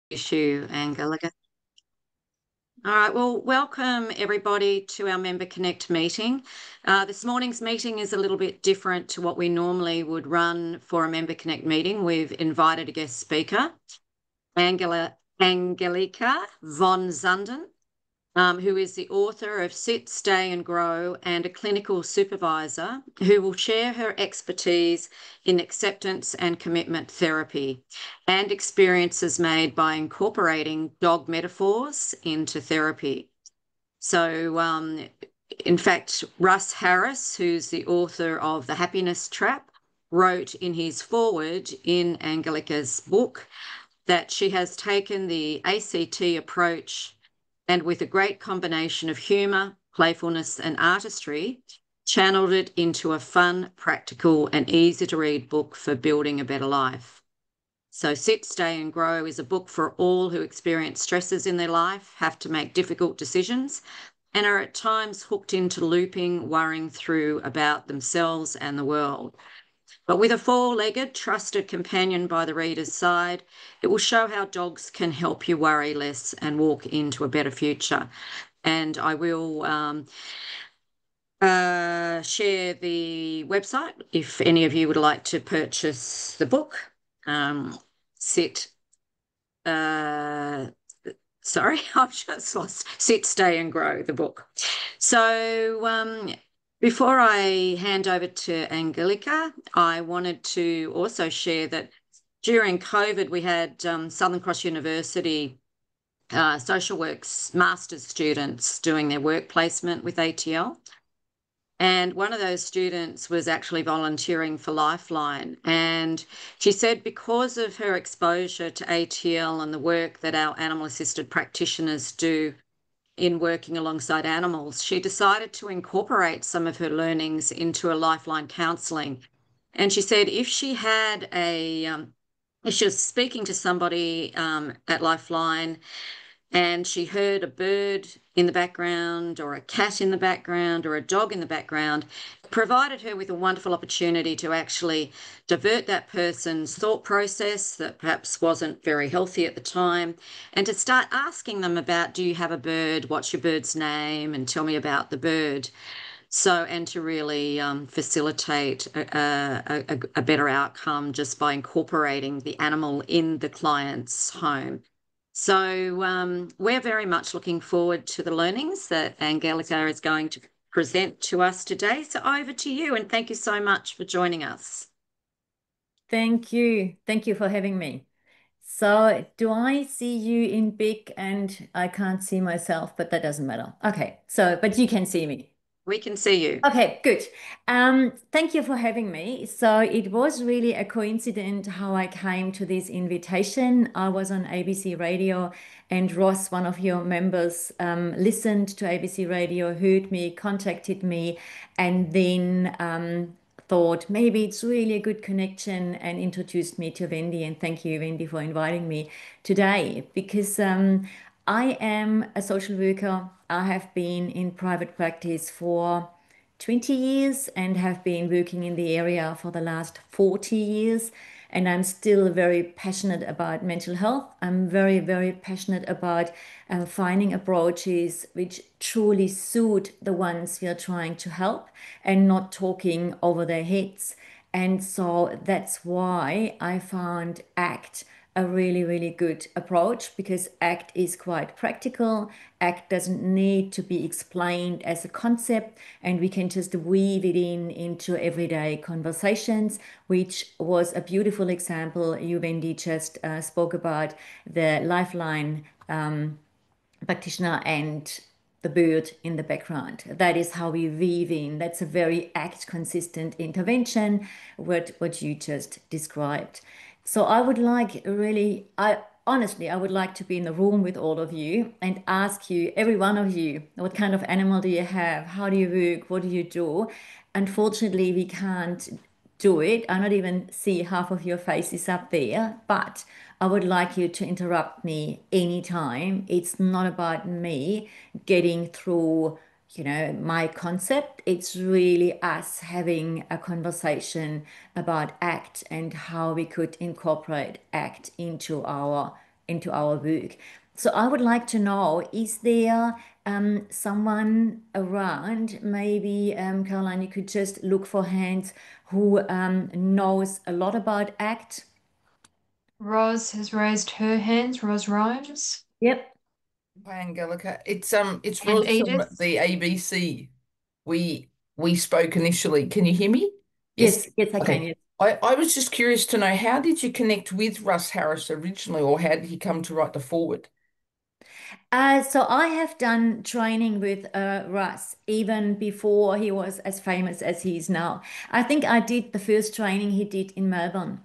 issue, Angelica. All right, well, welcome everybody to our Member Connect meeting. This morning's meeting is a little bit different to what we normally would run for a Member Connect meeting. We've invited a guest speaker, Angelica von Zunden, who is the author of Sit, Stay and Grow and a clinical supervisor who will share her expertise in acceptance and commitment therapy and experiences made by incorporating dog metaphors into therapy. So, in fact, Russ Harris, who's the author of The Happiness Trap, wrote in his foreword in Angelica's book that she has taken the ACT approach and with a great combination of humour, playfulness, and artistry, channeled it into a fun, practical, and easy to read book for building a better life. So, Sit, Stay, and Grow is a book for all who experience stresses in their life, have to make difficult decisions, and are at times hooked into looping, worrying through about themselves and the world. But with a four-legged, trusted companion by the reader's side, it will show how dogs can help you worry less and walk into a better future. And I will share the website if any of you would like to purchase the book. Sit, sorry, I've just lost Sit, Stay and Grow, the book. So before I hand over to Angelica, I wanted to also share that during COVID, we had Southern Cross University social works master's students doing their work placement with ATL. And one of those students was actually volunteering for Lifeline. And she said because of her exposure to ATL and the work that our animal assisted practitioners do in working alongside animals, she decided to incorporate some of her learnings into a Lifeline counselling. And she said if she had if she was speaking to somebody at Lifeline and she heard a bird in the background or a cat in the background or a dog in the background, provided her with a wonderful opportunity to actually divert that person's thought process that perhaps wasn't very healthy at the time and to start asking them about, do you have a bird? What's your bird's name? And tell me about the bird. So, and to really facilitate a better outcome just by incorporating the animal in the client's home. So we're very much looking forward to the learnings that Angelica is going to present to us today. So over to you, and thank you so much for joining us. Thank you. Thank you for having me. So, do I see you in big and I can't see myself, but that doesn't matter. Okay. So, but you can see me. We can see you. Okay, good. Thank you for having me. So it was really a coincidence how I came to this invitation. I was on ABC Radio, and Ross, one of your members, listened to ABC Radio, heard me, contacted me, and then thought maybe it's really a good connection and introduced me to Wendy. And thank you, Wendy, for inviting me today because I am a social worker. I have been in private practice for 20 years and have been working in the area for the last 40 years. And I'm still very passionate about mental health. I'm very, very passionate about finding approaches which truly suit the ones we are trying to help and not talking over their heads. And so that's why I found ACT a really, really good approach because ACT is quite practical. ACT doesn't need to be explained as a concept, and we can just weave it in into everyday conversations, which was a beautiful example. You, Wendy, just spoke about the Lifeline practitioner and the bird in the background. That is how we weave in. That's a very ACT consistent intervention, what you just described. So I would like really, I honestly, I would like to be in the room with all of you and ask you, every one of you, what kind of animal do you have? How do you work? What do you do? Unfortunately, we can't do it. I not even see half of your faces up there, but I would like you to interrupt me anytime. It's not about me getting through, my concept. It's really us having a conversation about ACT and how we could incorporate ACT into our into our work. So I would like to know, is there someone around, maybe Caroline, you could just look for hands who knows a lot about ACT? Roz has raised her hands. Roz Rhymes Yep. Hi, Angelica. It's and Roz from Edith. the ABC. We we spoke initially. Can you hear me? Yes. Yes, yes, I can. Okay. Yes. I was just curious to know, how did you connect with Russ Harris originally, or how did he come to write the forward? So I have done training with Russ even before he was as famous as he is now. I think I did the first training he did in Melbourne.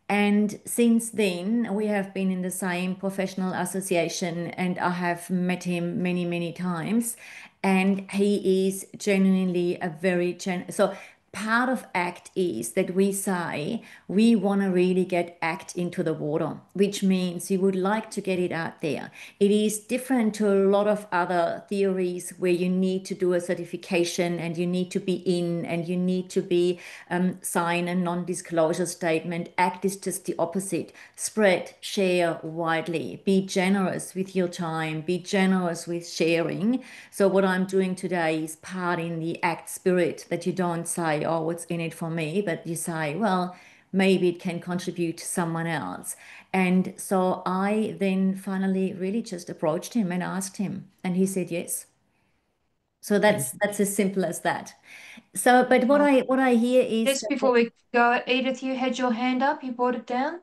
And since then, we have been in the same professional association, and I have met him many, many times. And he is genuinely a very so part of ACT is that we say we want to really get ACT into the water, which means we would like to get it out there. It is different to a lot of other theories where you need to do a certification and you need to be in and you need to be sign a non-disclosure statement. ACT is just the opposite. Spread, share widely, be generous with your time, be generous with sharing. So what I'm doing today is part in the ACT spirit, that you don't say, oh, what's in it for me, but you say, well, maybe it can contribute to someone else. And so I then finally really just approached him and asked him, and he said yes. So Thank you. that's as simple as that. So, but Okay. what I hear is Just before we go, Edith, you had your hand up. You brought it down.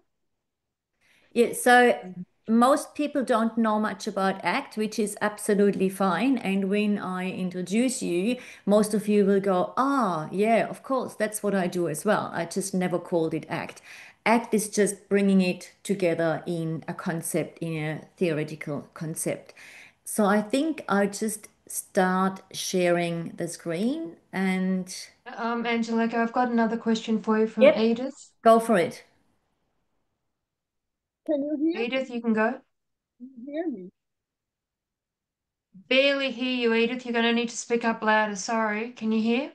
yeah, so most people don't know much about ACT, which is absolutely fine. And when I introduce you, most of you will go, ah, yeah, of course, that's what I do as well. I just never called it ACT. ACT is just bringing it together in a concept, in a theoretical concept. So I think I just start sharing the screen and Angelica, I've got another question for you from yep, Edith. go for it. Can you Edith, you can go. hear me? Barely hear you, Edith. You're going to need to speak up louder. Sorry. Can you hear?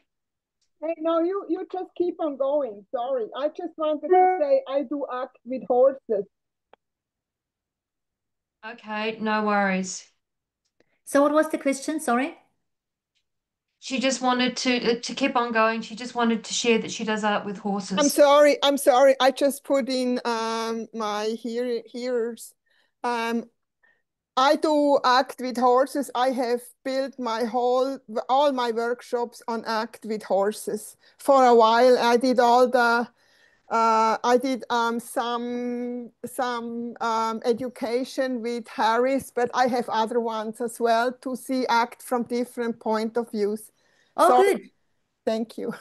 Hey, no, you just keep on going. Sorry. I just wanted to say I do act with horses. Okay, no worries. So what was the question? Sorry. She just wanted to keep on going. She just wanted to share that she does art with I'm horses. sorry. I'm sorry. I just put in my hearers. Um, I do act with horses. I have built my all my workshops on act with horses. For a while, I did all the I did some education with Harris, but I have other ones as well to see act from different point of views. Oh, So good. thank you.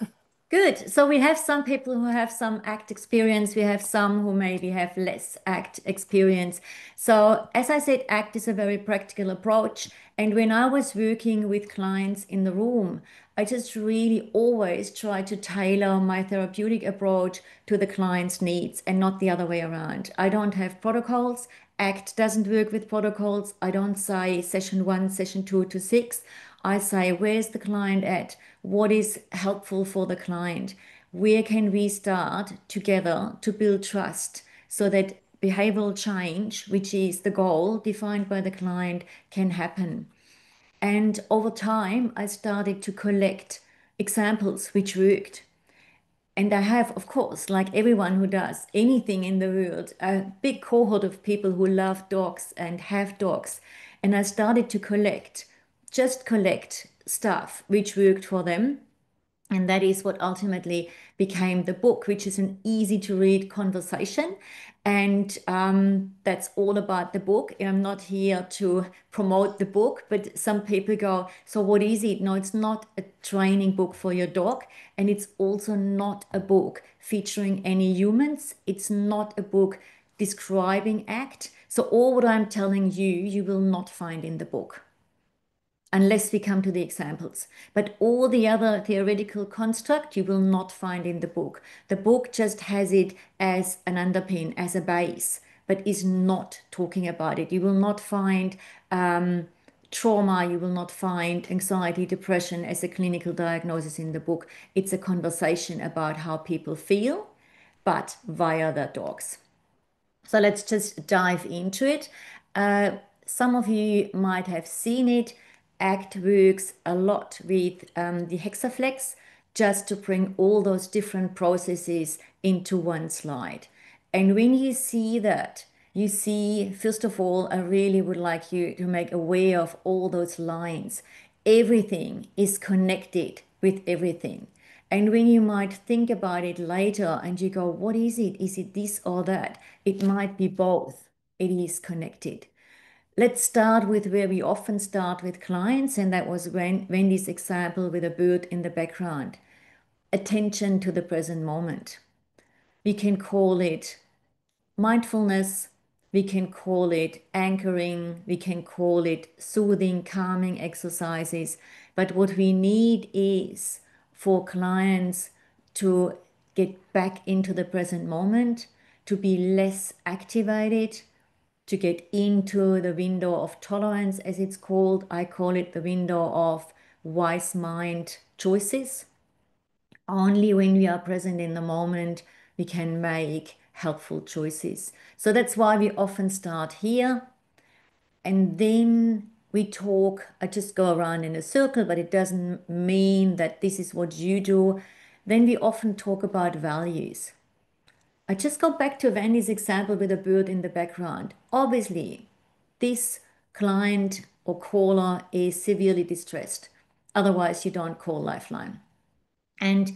Good. So we have some people who have some ACT experience. We have some who maybe have less ACT experience. So as I said, ACT is a very practical approach. And when I was working with clients in the room, I just really always try to tailor my therapeutic approach to the client's needs and not the other way around. I don't have protocols. ACT doesn't work with protocols. I don't say session 1, session 2 to 6. I say, where's the client at? What is helpful for the client? Where can we start together to build trust so that behavioral change, which is the goal defined by the client, can happen? And over time, I started to collect examples which worked. And I have, of course, like everyone who does anything in the world, a big cohort of people who love dogs and have dogs. And I started to just collect stuff which worked for them. And that is what ultimately became the book, which is an easy to read conversation. And that's all about the book. I'm not here to promote the book, but some people go, so what is it? No, it's not a training book for your dog. And it's also not a book featuring any humans. It's not a book describing ACT. So all what I'm telling you, you will not find in the book unless we come to the examples. But all the other theoretical construct you will not find in the book. The book just has it as an underpin, as a base, but is not talking about it. You will not find trauma, you will not find anxiety, depression as a clinical diagnosis in the book. It's a conversation about how people feel, but via their dogs. So let's just dive into it. Some of you might have seen it. ACT works a lot with the Hexaflex just to bring all those different processes into one slide. And when you see that, you see, first of all, I really would like you to make aware of all those lines. Everything is connected with everything. And when you might think about it later and you go, what is it? Is it this or that? It might be both. It is connected. Let's start with where we often start with clients, and that was Wendy's example with a bird in the background. Attention to the present moment. We can call it mindfulness, we can call it anchoring, we can call it soothing, calming exercises. But what we need is for clients to get back into the present moment, to be less activated, to get into the window of tolerance, as it's called. I call it the window of wise mind choices. Only when we are present in the moment, we can make helpful choices. So that's why we often start here. And then we talk, I just go around in a circle, but it doesn't mean that this is what you do. Then we often talk about values. I just go back to Vandy's example with a bird in the background. Obviously, this client or caller is severely distressed. Otherwise, you don't call Lifeline. And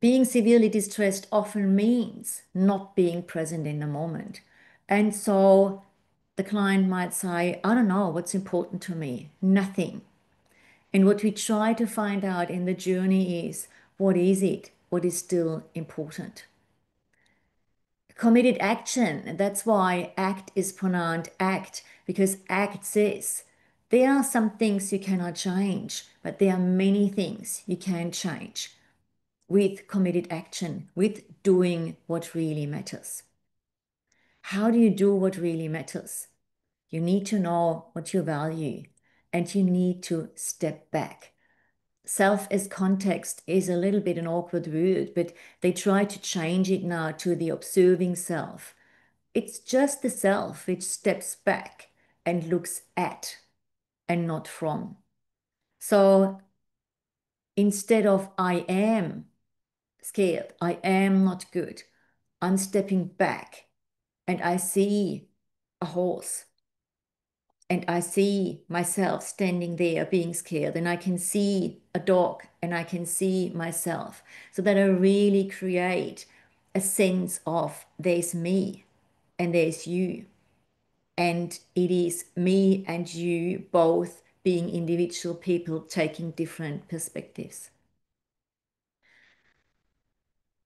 being severely distressed often means not being present in the moment. And so the client might say, I don't know what's important to me, nothing. And what we try to find out in the journey is, what is it? What is still important? Committed action, that's why ACT is pronounced ACT, because ACT says there are some things you cannot change, but there are many things you can change with committed action, with doing what really matters. How do you do what really matters? You need to know what you value and you need to step back. Self as context is a little bit an awkward word, but they try to change it now to the observing self. It's just the self which steps back and looks at and not from. So instead of I am scared, I am not good, I'm stepping back and I see a horse and I see myself standing there being scared, and I can see a dog and I can see myself, so that I really create a sense of there's me and there's you, and it is me and you both being individual people taking different perspectives.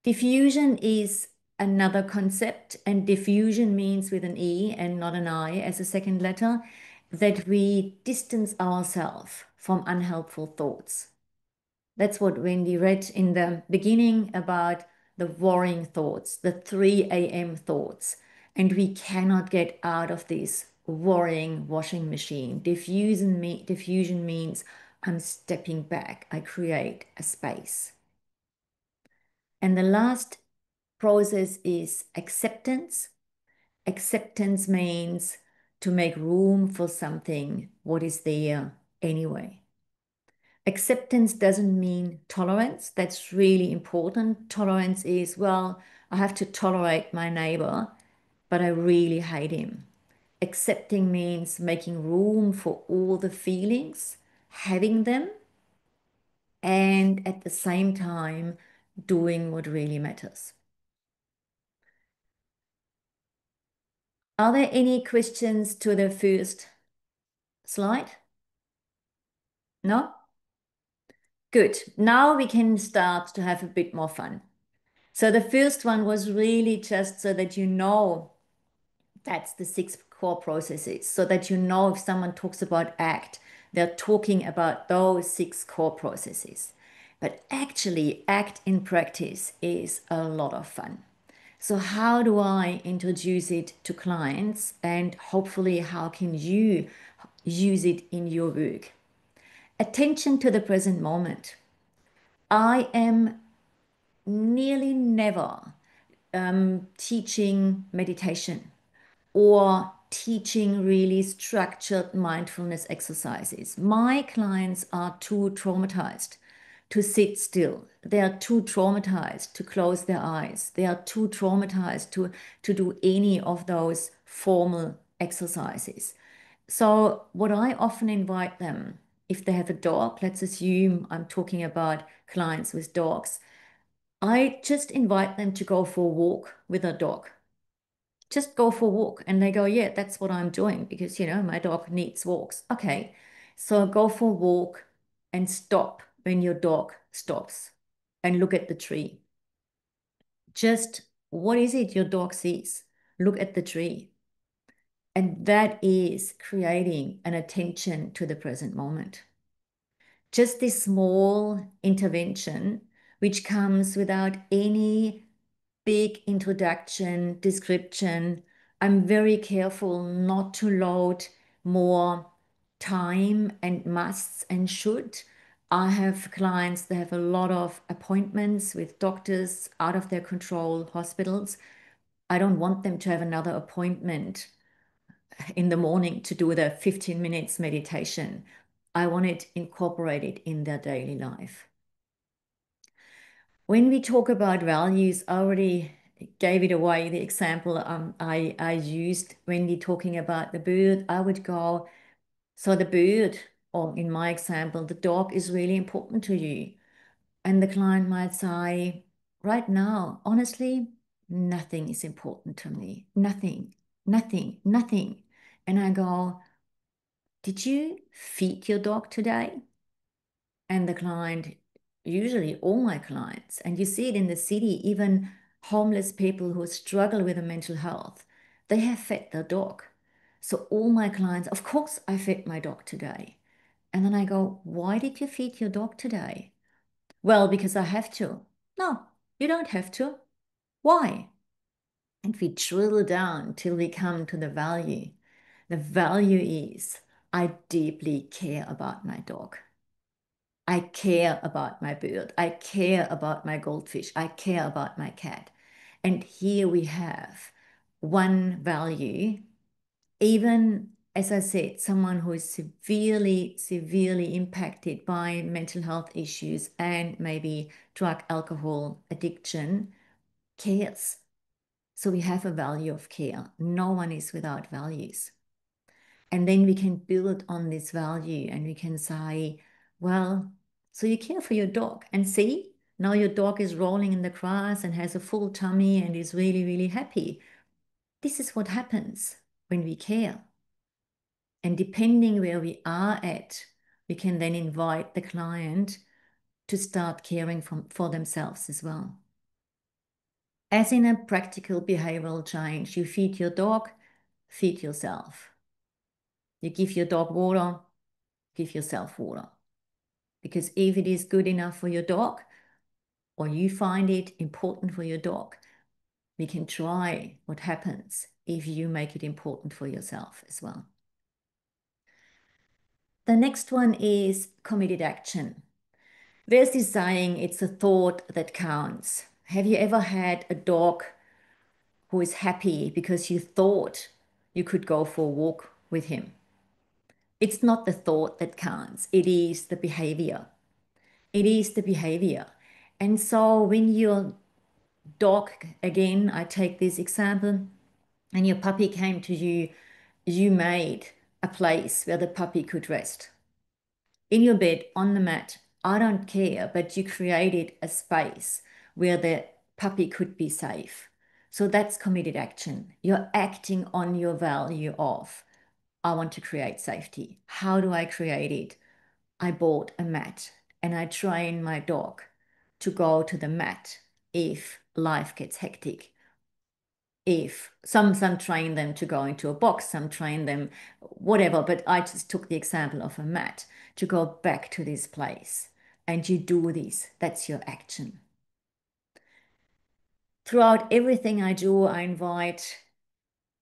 Diffusion is another concept, and diffusion means with an E and not an I as a second letter, that we distance ourselves from unhelpful thoughts. That's what Wendy read in the beginning about the worrying thoughts, the 3 a.m. thoughts, and we cannot get out of this worrying washing machine. Diffusion means I'm stepping back, I create a space. And the last process is acceptance. Acceptance means to make room for something what is there anyway. Acceptance doesn't mean tolerance. That's really important. Tolerance is, well, I have to tolerate my neighbor, but I really hate him. Accepting means making room for all the feelings, having them, and at the same time, doing what really matters. Are there any questions to the first slide? No? Good. Now we can start to have a bit more fun. So the first one was really just so that you know that's the 6 core processes, so that you know if someone talks about ACT, they're talking about those 6 core processes. But actually, ACT in practice is a lot of fun. So how do I introduce it to clients, and hopefully how can you use it in your work? Attention to the present moment. I am nearly never teaching meditation or teaching really structured mindfulness exercises. My clients are too traumatized to sit still. They are too traumatized to close their eyes. They are too traumatized to do any of those formal exercises. So what I often invite them, if they have a dog, let's assume I'm talking about clients with dogs, I just invite them to go for a walk with a dog. Just go for a walk. And they go, yeah, that's what I'm doing because, my dog needs walks. Okay. So go for a walk and stop when your dog stops and look at the tree. Just what is it your dog sees? Look at the tree. And that is creating an attention to the present moment. Just this small intervention, which comes without any big introduction, description. I'm very careful not to load more time and musts and should. I have clients that have a lot of appointments with doctors out of their control, hospitals. I don't want them to have another appointment in the morning to do the 15 minutes meditation. I want it incorporated in their daily life. When we talk about values, I already gave it away, the example I used when we're talking about the bird. I would go, so the bird, or in my example, the dog is really important to you. And the client might say, right now, honestly, nothing is important to me. Nothing, nothing, nothing. And I go, did you feed your dog today? And the client, usually all my clients, and you see it in the city, even homeless people who struggle with mental health, they have fed their dog. So all my clients, of course, I fed my dog today. And then I go, why did you feed your dog today? Well, because I have to. No, you don't have to. Why? And we drill down till we come to the value. The value is I deeply care about my dog. I care about my bird. I care about my goldfish. I care about my cat. And here we have one value, even as I said, someone who is severely, severely impacted by mental health issues and maybe drug, alcohol addiction cares. So we have a value of care. No one is without values. And then we can build on this value and we can say, well, so you care for your dog and see, now your dog is rolling in the grass and has a full tummy and is really, really happy. This is what happens when we care. And depending where we are at, we can then invite the client to start caring for themselves as well. As in a practical behavioral change, you feed your dog, feed yourself. You give your dog water, give yourself water. Because if it is good enough for your dog, or you find it important for your dog, we can try what happens if you make it important for yourself as well. The next one is committed action. There's this saying, it's a thought that counts. Have you ever had a dog who is happy because you thought you could go for a walk with him? It's not the thought that counts, it is the behavior. It is the behavior. And so when your dog, again, I take this example, and your puppy came to you, you made a place where the puppy could rest. In your bed, on the mat, I don't care, but you created a space where the puppy could be safe. So that's committed action. You're acting on your value of, I want to create safety. How do I create it? I bought a mat and I train my dog to go to the mat if life gets hectic. If some train them to go into a box, some train them whatever, but I just took the example of a mat to go back to this place. And you do this, that's your action. Throughout everything I do, I invite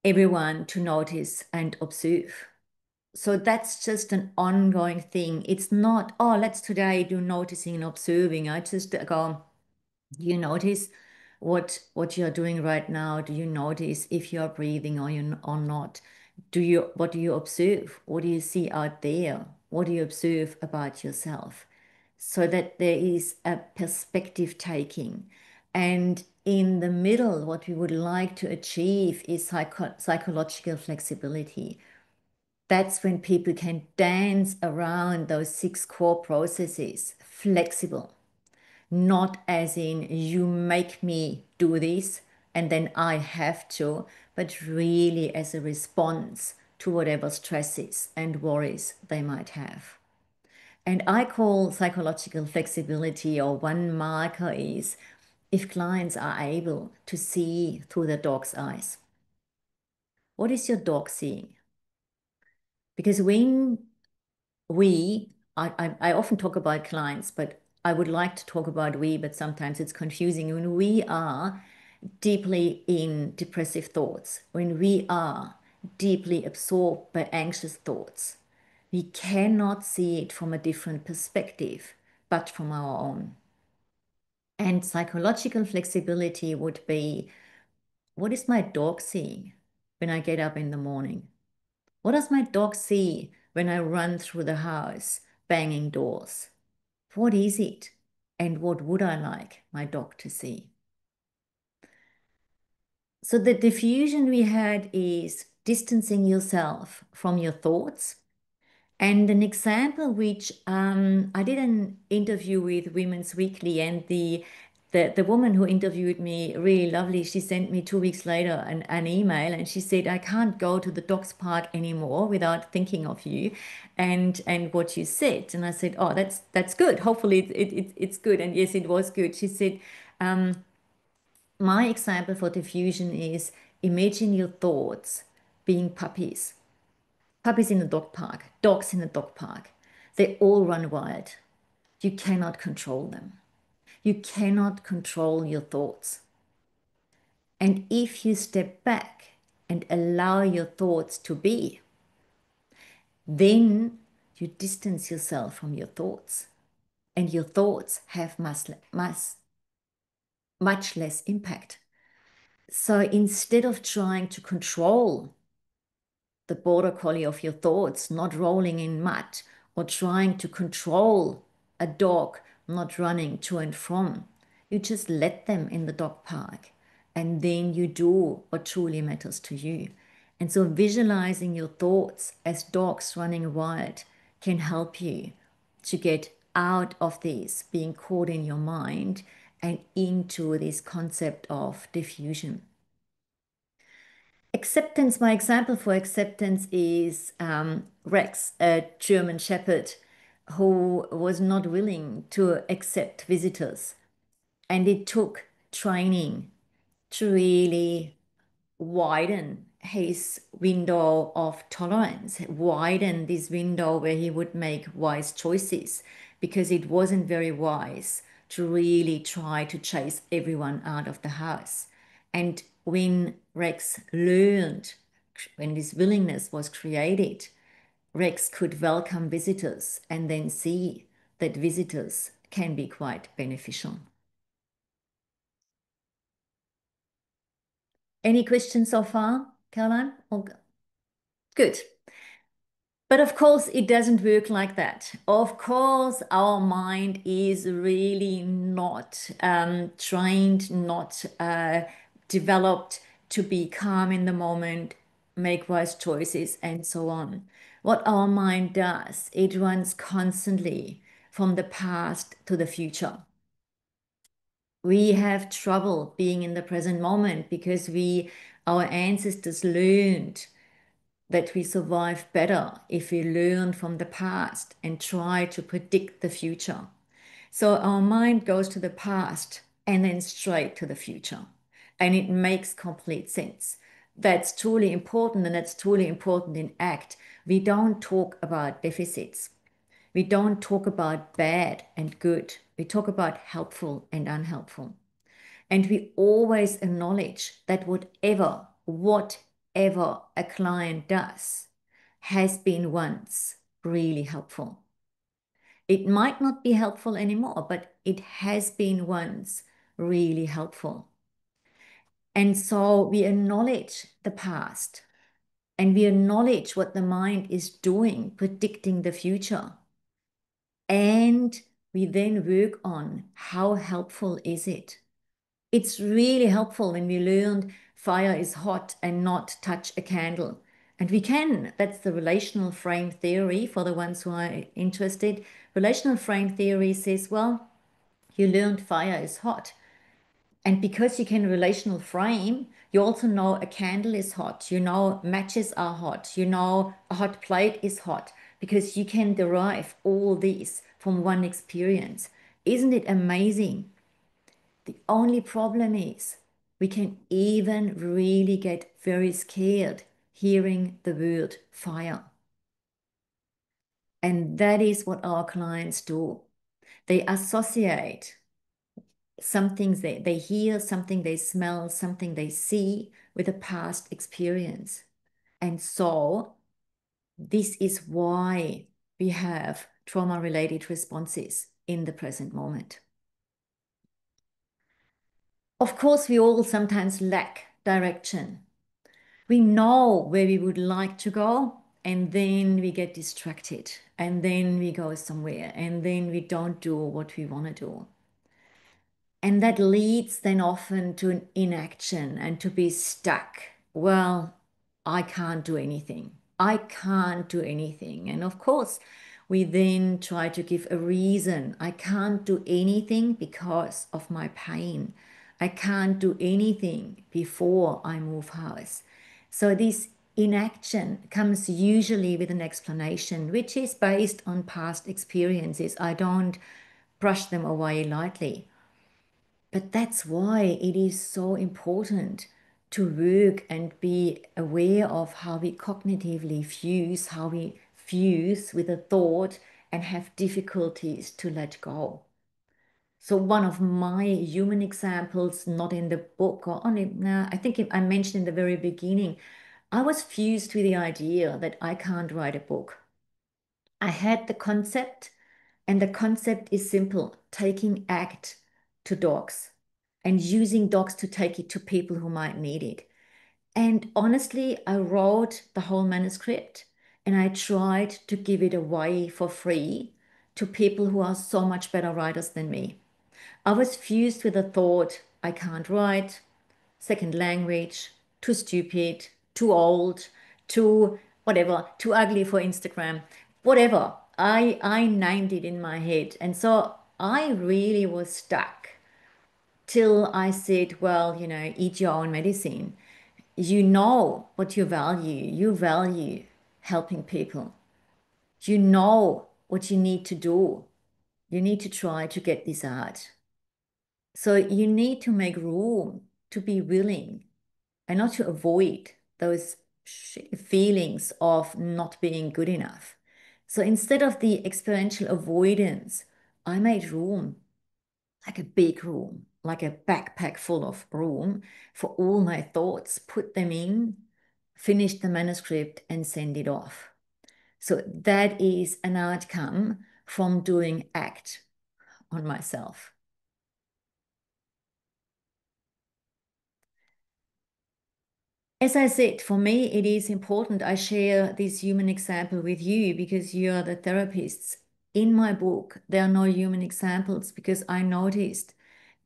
everyone to notice and observe. So that's just an ongoing thing. It's not, oh, let's today do noticing and observing. I just go, you notice what you're doing right now. Do you notice if you're breathing or not? What do you observe? What do you see out there? What do you observe about yourself? So that there is a perspective taking. And in the middle, what we would like to achieve is psychological flexibility. That's when people can dance around those 6 core processes, flexible, not as in you make me do this and then I have to, but really as a response to whatever stresses and worries they might have. And I call psychological flexibility, or one marker is if clients are able to see through the dog's eyes. What is your dog seeing? Because when I often talk about clients, but I would like to talk about we, but sometimes it's confusing. When we are deeply in depressive thoughts, when we are deeply absorbed by anxious thoughts, we cannot see it from a different perspective, but from our own. And psychological flexibility would be, what is my dog seeing when I get up in the morning? What does my dog see when I run through the house, banging doors? What is it? And what would I like my dog to see? So the diffusion we had is distancing yourself from your thoughts. And an example which I did an interview with Women's Weekly, and the woman who interviewed me, really lovely, she sent me 2 weeks later an email, and she said, I can't go to the dogs park anymore without thinking of you and what you said. And I said, oh, that's good. Hopefully it's good. And yes, it was good. She said, my example for diffusion is imagine your thoughts being puppies. Puppies in the dog park, dogs in the dog park. They all run wild. You cannot control them. You cannot control your thoughts. And if you step back and allow your thoughts to be, then you distance yourself from your thoughts. And your thoughts have much less impact. So instead of trying to control the border collie of your thoughts, not rolling in mud, or trying to control a dog not running to and from, you just let them in the dog park, and then you do what truly matters to you. And so visualizing your thoughts as dogs running wild can help you to get out of this being caught in your mind and into this concept of diffusion. Acceptance, my example for acceptance is Rex, a German Shepherd who was not willing to accept visitors. And it took training to really widen his window of tolerance, widen this window where he would make wise choices, because it wasn't very wise to really try to chase everyone out of the house. And when Rex learned, when this willingness was created, Rex could welcome visitors and then see that visitors can be quite beneficial. Any questions so far, Caroline? Good. But of course, it doesn't work like that. Of course, our mind is really not trained, not developed to be calm in the moment, make wise choices, and so on. What our mind does, it runs constantly from the past to the future. We have trouble being in the present moment because our ancestors learned that we survive better if we learn from the past and try to predict the future. So our mind goes to the past and then straight to the future. And it makes complete sense. That's truly important, and that's truly important in ACT. We don't talk about deficits. We don't talk about bad and good. We talk about helpful and unhelpful. And we always acknowledge that whatever a client does has been once really helpful. It might not be helpful anymore, but it has been once really helpful. And so we acknowledge the past and we acknowledge what the mind is doing, predicting the future. And we then work on how helpful is it? It's really helpful when we learned fire is hot and not touch a candle. And we can, that's the relational frame theory for the ones who are interested. Relational frame theory says, well, you learned fire is hot. And because you can relational frame, you also know a candle is hot, you know matches are hot, you know a hot plate is hot, because you can derive all these from one experience. Isn't it amazing? The only problem is we can even really get very scared hearing the word fire. And that is what our clients do. They associate something they hear, something they smell, something they see with a past experience. And so this is why we have trauma-related responses in the present moment. Of course, we all sometimes lack direction. We know where we would like to go, and then we get distracted, and then we go somewhere, and then we don't do what we want to do. And that leads then often to an inaction and to be stuck. Well, I can't do anything. I can't do anything. And of course, we then try to give a reason. I can't do anything because of my pain. I can't do anything before I move house. So this inaction comes usually with an explanation, which is based on past experiences. I don't brush them away lightly. But that's why it is so important to work and be aware of how we cognitively fuse, how we fuse with a thought and have difficulties to let go. So one of my human examples, not in the book or only, I think I mentioned in the very beginning, I was fused with the idea that I can't write a book. I had the concept, and the concept is simple, taking ACT to dogs and using dogs to take it to people who might need it. And honestly, I wrote the whole manuscript and I tried to give it away for free to people who are so much better writers than me. I was fused with the thought, I can't write, second language, too stupid, too old, too whatever, too ugly for Instagram, whatever. I named it in my head. And so I really was stuck till I said, well, eat your own medicine. You know what you value. You value helping people. You know what you need to do. You need to try to get this out. So you need to make room to be willing and not to avoid those feelings of not being good enough. So instead of the experiential avoidance, I made room, like a big room, like a backpack full of room for all my thoughts, put them in, finish the manuscript and send it off. So that is an outcome from doing ACT on myself. As I said, for me, it is important I share this human example with you because you are the therapists. In my book, there are no human examples because I noticed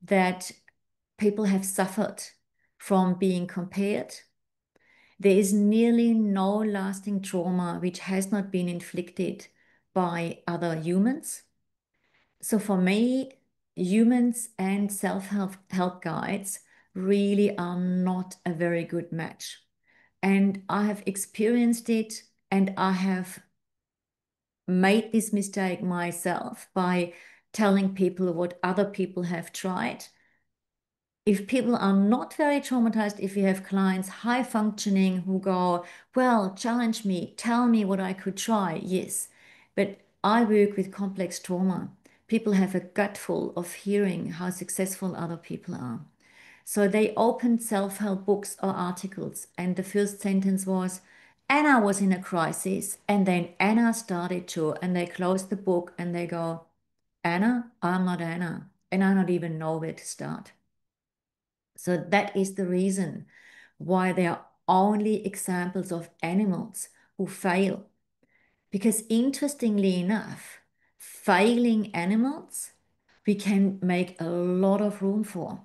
that people have suffered from being compared. There is nearly no lasting trauma which has not been inflicted by other humans. So for me, humans and self-help guides really are not a very good match. And I have experienced it and I have made this mistake myself by telling people what other people have tried. If people are not very traumatized, if you have clients high functioning who go, well, challenge me, tell me what I could try, yes. But I work with complex trauma. People have a gutful of hearing how successful other people are. So they opened self-help books or articles, and the first sentence was, Anna was in a crisis, and then Anna started to, and they close the book and they go, Anna, I'm not Anna, and I don't even know where to start. So that is the reason why they are only examples of animals who fail. Because interestingly enough, failing animals, we can make a lot of room for.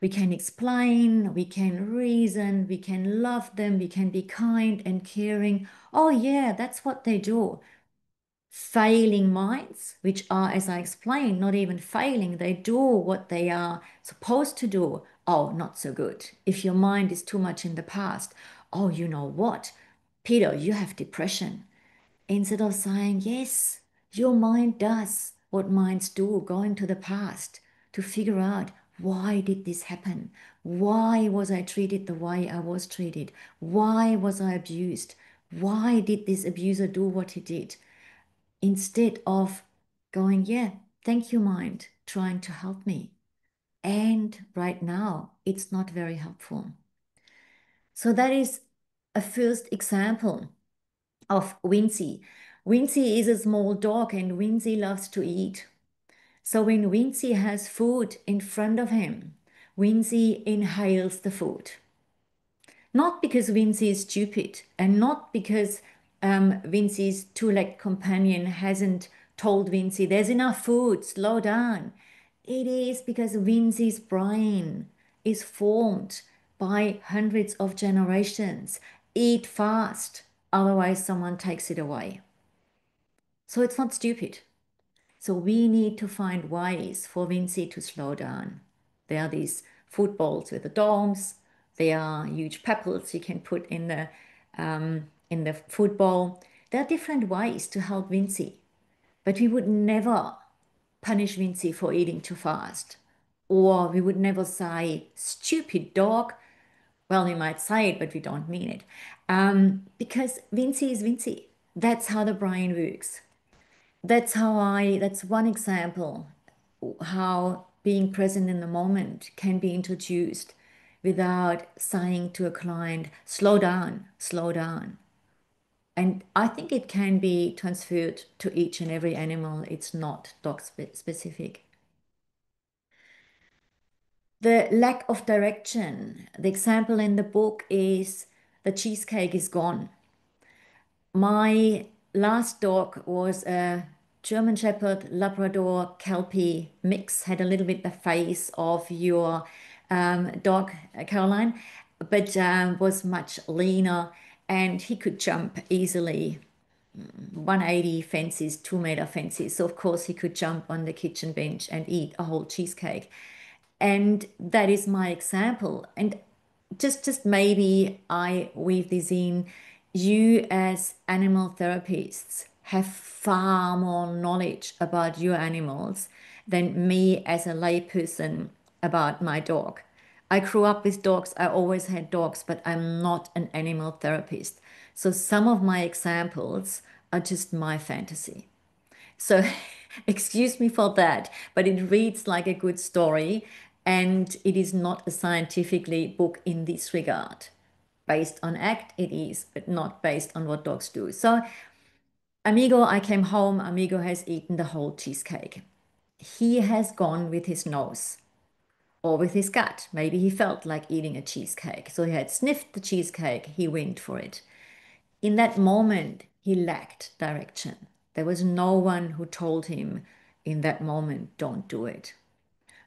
We can explain, we can reason, we can love them, we can be kind and caring. Oh, yeah, that's what they do. Failing minds, which are, as I explained, not even failing, they do what they are supposed to do. Oh, not so good. If your mind is too much in the past, oh, you know what, Peter, you have depression. Instead of saying, yes, your mind does what minds do, go into the past to figure out, why did this happen? Why was I treated the way I was treated? Why was I abused? Why did this abuser do what he did? Instead of going, yeah, thank you, mind, trying to help me. And right now, it's not very helpful. So that is a first example of Wincy. Wincy is a small dog and Wincy loves to eat. So when Wincy has food in front of him, Wincy inhales the food. Not because Vincy is stupid and not because Vincy's two-legged companion hasn't told Vincy, there's enough food, slow down. It is because Vincy's brain is formed by hundreds of generations. Eat fast, otherwise someone takes it away. So it's not stupid. So we need to find ways for Vincy to slow down. There are these footballs with the domes. There are huge pebbles you can put in the football. There are different ways to help Vincy, but we would never punish Vincy for eating too fast, or we would never say stupid dog. Well, we might say it, but we don't mean it, because Vincy is Vincy. That's how the brain works. That's one example how being present in the moment can be introduced without saying to a client, slow down, slow down. And I think it can be transferred to each and every animal. It's not dog specific. The lack of direction. The example in the book is the cheesecake is gone. My last dog was a German Shepherd, Labrador, Kelpie mix, had a little bit the face of your dog, Caroline, but was much leaner and he could jump easily 180 fences, 2 meter fences. So of course he could jump on the kitchen bench and eat a whole cheesecake. And that is my example. And just maybe I weave this in. You as animal therapists have far more knowledge about your animals than me as a layperson about my dog. I grew up with dogs. I always had dogs, but I'm not an animal therapist. So some of my examples are just my fantasy. So excuse me for that, but it reads like a good story and it is not a scientifically book in this regard. Based on act, it is, but not based on what dogs do. So Amigo, I came home, Amigo has eaten the whole cheesecake. He has gone with his nose or with his gut. Maybe he felt like eating a cheesecake. So he had sniffed the cheesecake, he went for it. In that moment, he lacked direction. There was no one who told him in that moment, don't do it.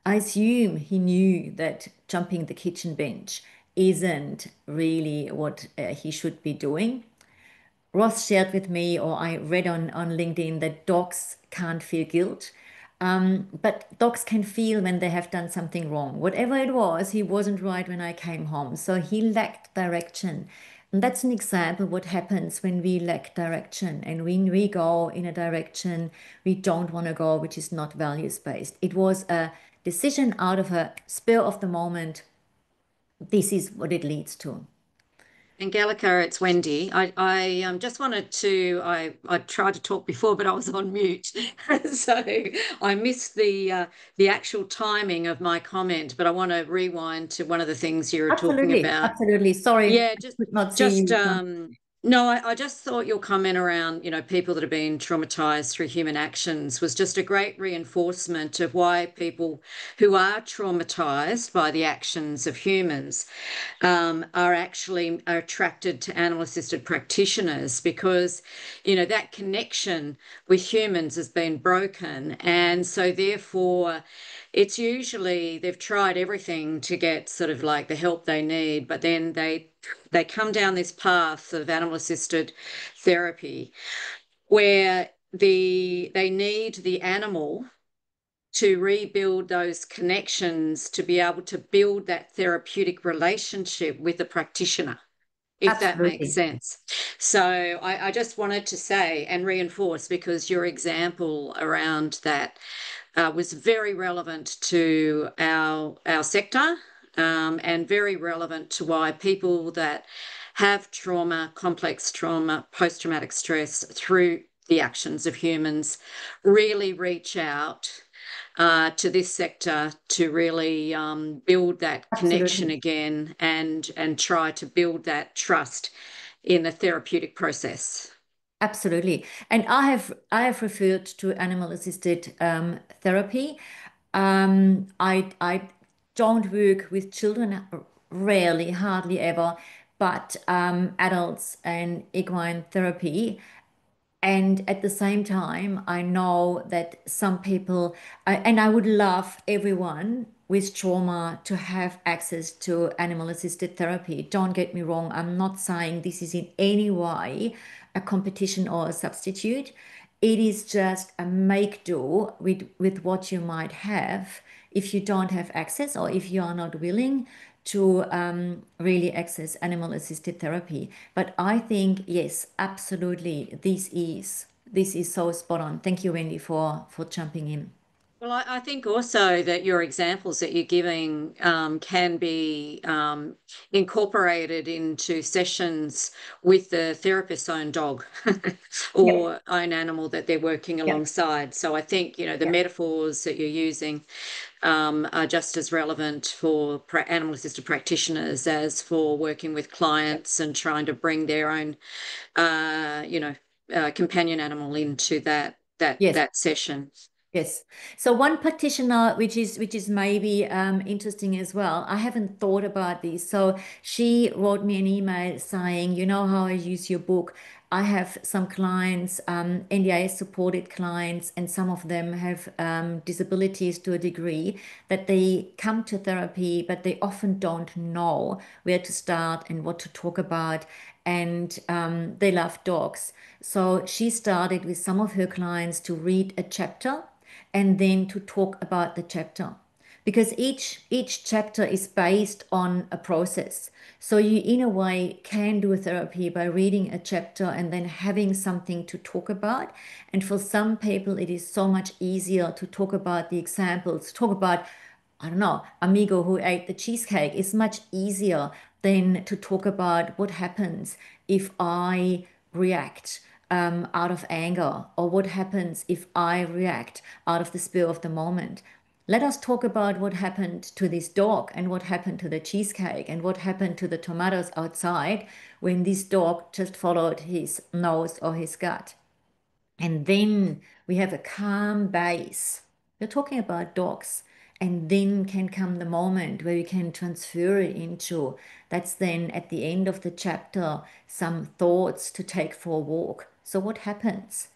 I assume he knew that jumping the kitchen bench isn't really what he should be doing. Ross shared with me, or I read on LinkedIn, that dogs can't feel guilt. But dogs can feel when they have done something wrong. Whatever it was, he wasn't right when I came home. So he lacked direction. And that's an example what happens when we lack direction and when we go in a direction we don't want to go, which is not values-based. It was a decision out of a spur of the moment. This is what it leads to. Angelica, it's Wendy. I just wanted to. I tried to talk before, but I was on mute, so I missed the actual timing of my comment. But I want to rewind to one of the things you were talking Absolutely, about. absolutely. Sorry, Yeah, I could not see just you. No, I just thought your comment around, people that have been traumatized through human actions was just a great reinforcement of why people who are traumatized by the actions of humans are actually attracted to animal assisted practitioners because, that connection with humans has been broken. And so, therefore, it's usually they've tried everything to get sort of like the help they need, but then they come down this path of animal assisted therapy where they need the animal to rebuild those connections to be able to build that therapeutic relationship with the practitioner, if that makes Absolutely. sense. So I just wanted to say and reinforce because your example around that was very relevant to our sector, and very relevant to why people that have trauma, complex trauma, post-traumatic stress through the actions of humans really reach out to this sector to really build that connection Absolutely. again and try to build that trust in the therapeutic process. Absolutely. And I have referred to animal assisted therapy. I don't work with children, rarely, hardly ever, but adults and equine therapy. And at the same time, I know that some people, and I would love everyone with trauma to have access to animal assisted therapy. Don't get me wrong, I'm not saying this is in any way a competition or a substitute. It is just a make do with what you might have if you don't have access or if you are not willing to really access animal assisted therapy. But I think, yes, absolutely, this is so spot on. Thank you, Wendy, for jumping in. Well, I think also that your examples that you're giving can be incorporated into sessions with the therapist's own dog Yep. or own animal that they're working Yep. alongside. So I think, the Yep. metaphors that you're using are just as relevant for animal assisted practitioners as for working with Yep. clients and trying to bring their own, companion animal into Yes. that session. Yes. So one practitioner, which is maybe interesting as well. I haven't thought about this. So she wrote me an email saying, you know how I use your book. I have some clients, NDIS supported clients, and some of them have disabilities to a degree that they come to therapy, but they often don't know where to start and what to talk about. And they love dogs. So she started with some of her clients to read a chapter and then to talk about the chapter because each chapter is based on a process. So you in a way can do a therapy by reading a chapter and then having something to talk about. And for some people it is so much easier to talk about the examples, talk about, I don't know, amigo who ate the cheesecake. It's much easier than to talk about what happens if I react out of anger, or what happens if I react out of the spur of the moment. Let us talk about what happened to this dog and what happened to the cheesecake and what happened to the tomatoes outside when this dog just followed his nose or his gut. And then we have a calm base. We're talking about dogs. And then can come the moment where we can transfer it into, that's then at the end of the chapter, some thoughts to take for a walk. So, what happens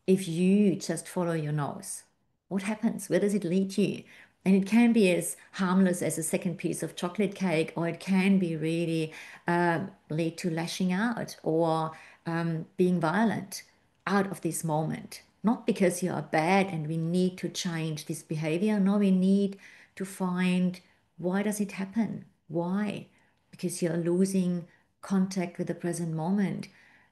if you just follow your nose? What happens? Where does it lead you? And it can be as harmless as a second piece of chocolate cake, or it can be really lead to lashing out or being violent out of this moment. Not because you are bad and we need to change this behavior. No, we need to find, why does it happen? Why? Because you're losing contact with the present moment.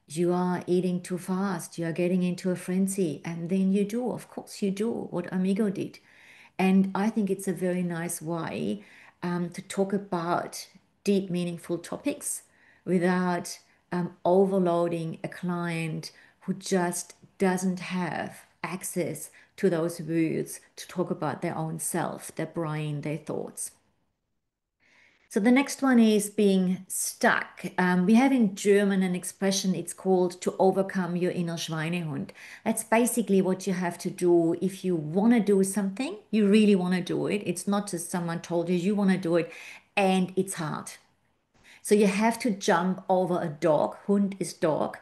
You are eating too fast. You are getting into a frenzy. And then you do, of course, you do what Amigo did. And I think it's a very nice way to talk about deep, meaningful topics without overloading a client who just doesn't have access to those words to talk about their own self, their brain, their thoughts. So the next one is being stuck. We have in German an expression, it's called to overcome your inner Schweinehund. That's basically what you have to do if you want to do something, you really want to do it. It's not just someone told you want to do it and it's hard. So you have to jump over a dog, Hund is dog,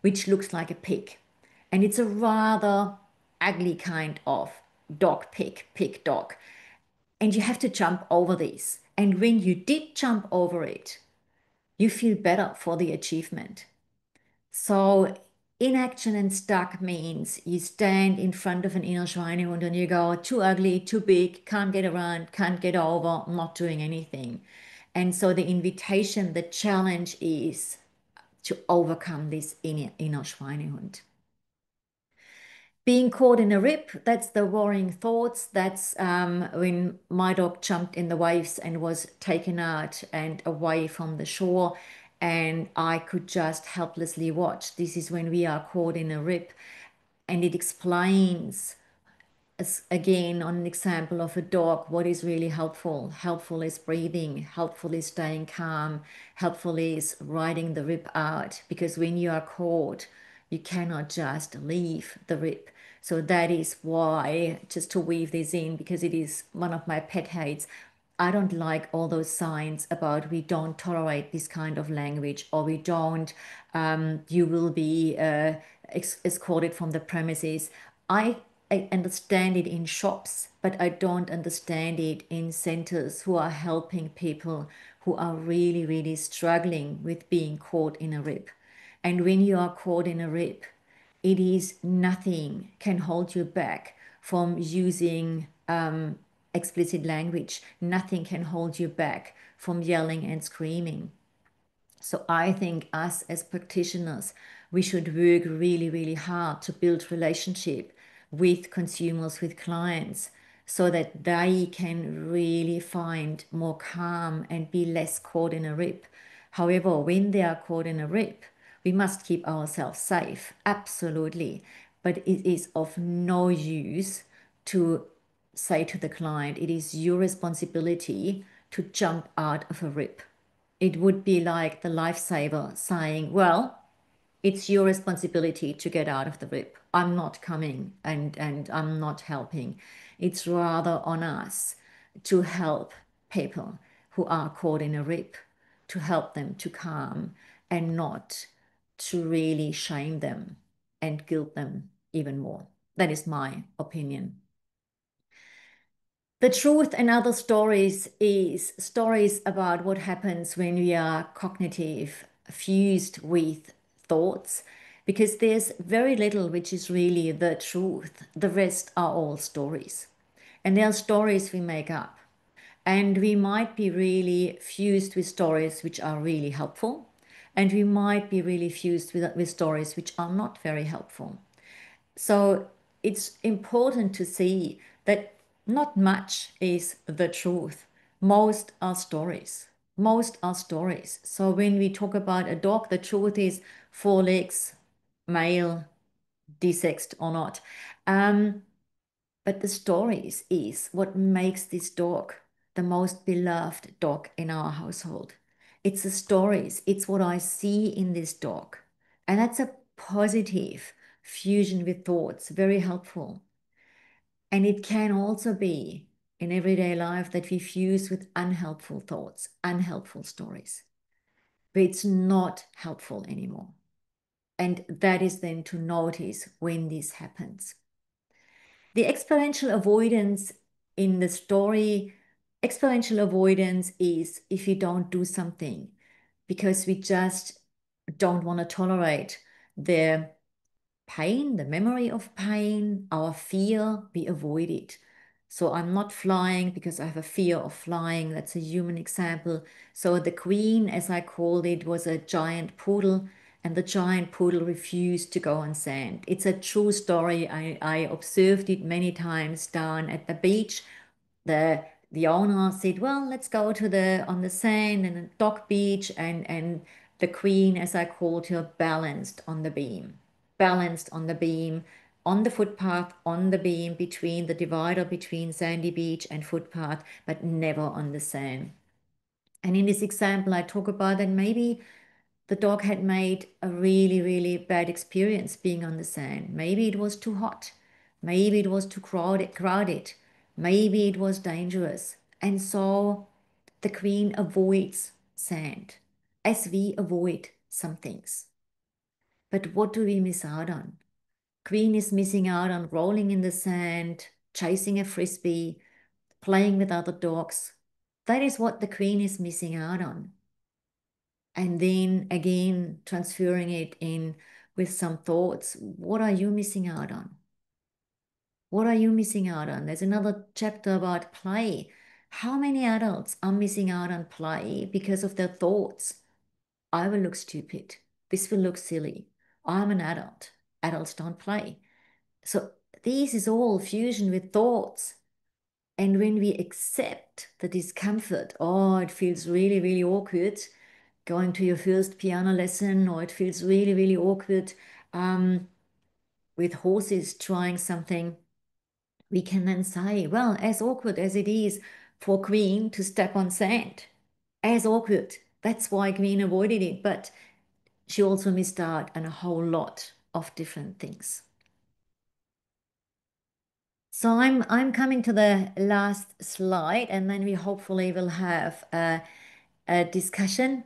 which looks like a pig. And it's a rather ugly kind of dog, pig, dog. And you have to jump over this. And when you did jump over it, you feel better for the achievement. So inaction and stuck means you stand in front of an inner Schweinehund and you go, too ugly, too big, can't get around, can't get over, not doing anything. And so the invitation, the challenge is to overcome this inner Schweinehund. Being caught in a rip, that's the worrying thoughts. That's when my dog jumped in the waves and was taken out and away from the shore, and I could just helplessly watch. This is when we are caught in a rip, and it explains as again on an example of a dog, what is really helpful? Helpful is breathing, helpful is staying calm, helpful is riding the rip out, because when you are caught, you cannot just leave the rip. So that is why, just to weave this in, because it is one of my pet hates, I don't like all those signs about we don't tolerate this kind of language, or we don't, you will be escorted from the premises. I understand it in shops, but I don't understand it in centers who are helping people who are really, really struggling with being caught in a rip. And when you are caught in a rip, it is nothing can hold you back from using explicit language. Nothing can hold you back from yelling and screaming. So I think us as practitioners, we should work really, really hard to build relationship with consumers, with clients, so that they can really find more calm and be less caught in a rip. However, when they are caught in a rip, we must keep ourselves safe, absolutely. But it is of no use to say to the client, it is your responsibility to jump out of a rip. It would be like the lifesaver saying, well, it's your responsibility to get out of the rip. I'm not coming and I'm not helping. It's rather on us to help people who are caught in a rip, to help them to calm and not to really shame them and guilt them even more. That is my opinion. The truth and other stories is stories about what happens when we are cognitive fused with thoughts, because there's very little which is really the truth. The rest are all stories. And they are stories we make up. And we might be really fused with stories which are really helpful. And we might be really fused with stories which are not very helpful. So it's important to see that not much is the truth. Most are stories. Most are stories. So when we talk about a dog, the truth is 4 legs, male, desexed or not. But the stories is what makes this dog the most beloved dog in our household. It's the stories, it's what I see in this dog. And that's a positive fusion with thoughts, very helpful. And it can also be in everyday life that we fuse with unhelpful thoughts, unhelpful stories, but it's not helpful anymore. And that is then to notice when this happens. The experiential avoidance in the story, experiential avoidance is if you don't do something because we just don't want to tolerate the pain, the memory of pain, our fear, we avoid it. So I'm not flying because I have a fear of flying. That's a human example. So the queen, as I called it, was a giant poodle, and the giant poodle refused to go on sand. It's a true story. I observed it many times down at the beach. The owner said, well, let's go to the on the sand and a dock beach, and the queen, as I called her, balanced on the beam, balanced on the beam, on the footpath, on the beam between the divider between sandy beach and footpath, but never on the sand. And in this example, I talk about that maybe the dog had made a really, really bad experience being on the sand. Maybe it was too hot. Maybe it was too crowded. Maybe it was dangerous. And so the queen avoids sand, as we avoid some things. But what do we miss out on? Queen is missing out on rolling in the sand, chasing a frisbee, playing with other dogs. That is what the queen is missing out on. And then again, transferring it in with some thoughts. What are you missing out on? What are you missing out on? There's another chapter about play. How many adults are missing out on play because of their thoughts? I will look stupid. This will look silly. I'm an adult. Adults don't play. So this is all fusion with thoughts. And when we accept the discomfort, oh, it feels really, really awkward going to your first piano lesson, or it feels really, really awkward with horses trying something, we can then say, well, as awkward as it is for Queen to step on sand, as awkward. That's why Queen avoided it. But she also missed out on a whole lot of different things. So I'm coming to the last slide, and then we hopefully will have a discussion.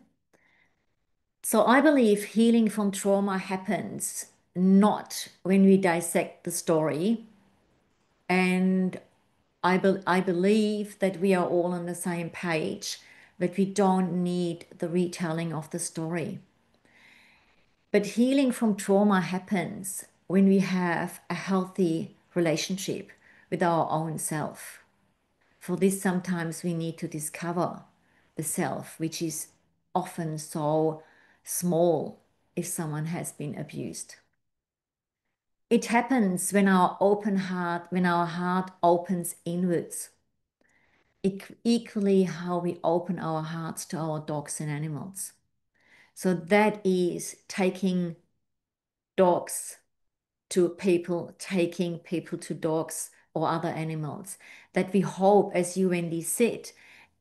So I believe healing from trauma happens not when we dissect the story. And I believe that we are all on the same page, that we don't need the retelling of the story. But healing from trauma happens when we have a healthy relationship with our own self. For this, sometimes we need to discover the self, which is often so small if someone has been abused. It happens when when our heart opens inwards. Equally how we open our hearts to our dogs and animals. So that is taking dogs to people, taking people to dogs or other animals. That we hope, as you, Wendy, said,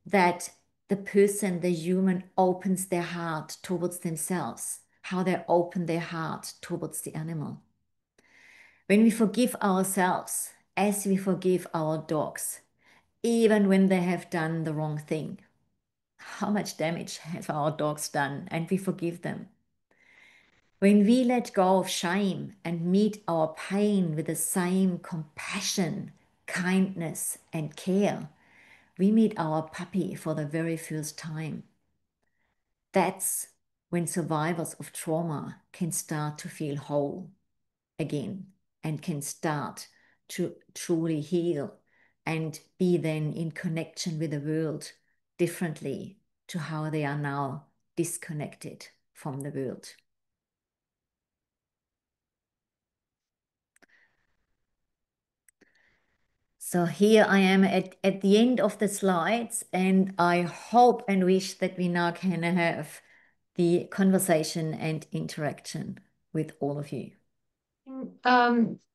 that the person, the human, opens their heart towards themselves, how they open their heart towards the animal. When we forgive ourselves, as we forgive our dogs, even when they have done the wrong thing, how much damage have our dogs done, and we forgive them. When we let go of shame and meet our pain with the same compassion, kindness, and care, we meet our puppy for the very first time. That's when survivors of trauma can start to feel whole again and can start to truly heal and be then in connection with the world differently to how they are now disconnected from the world. So here I am at the end of the slides, and I hope and wish that we now can have the conversation and interaction with all of you.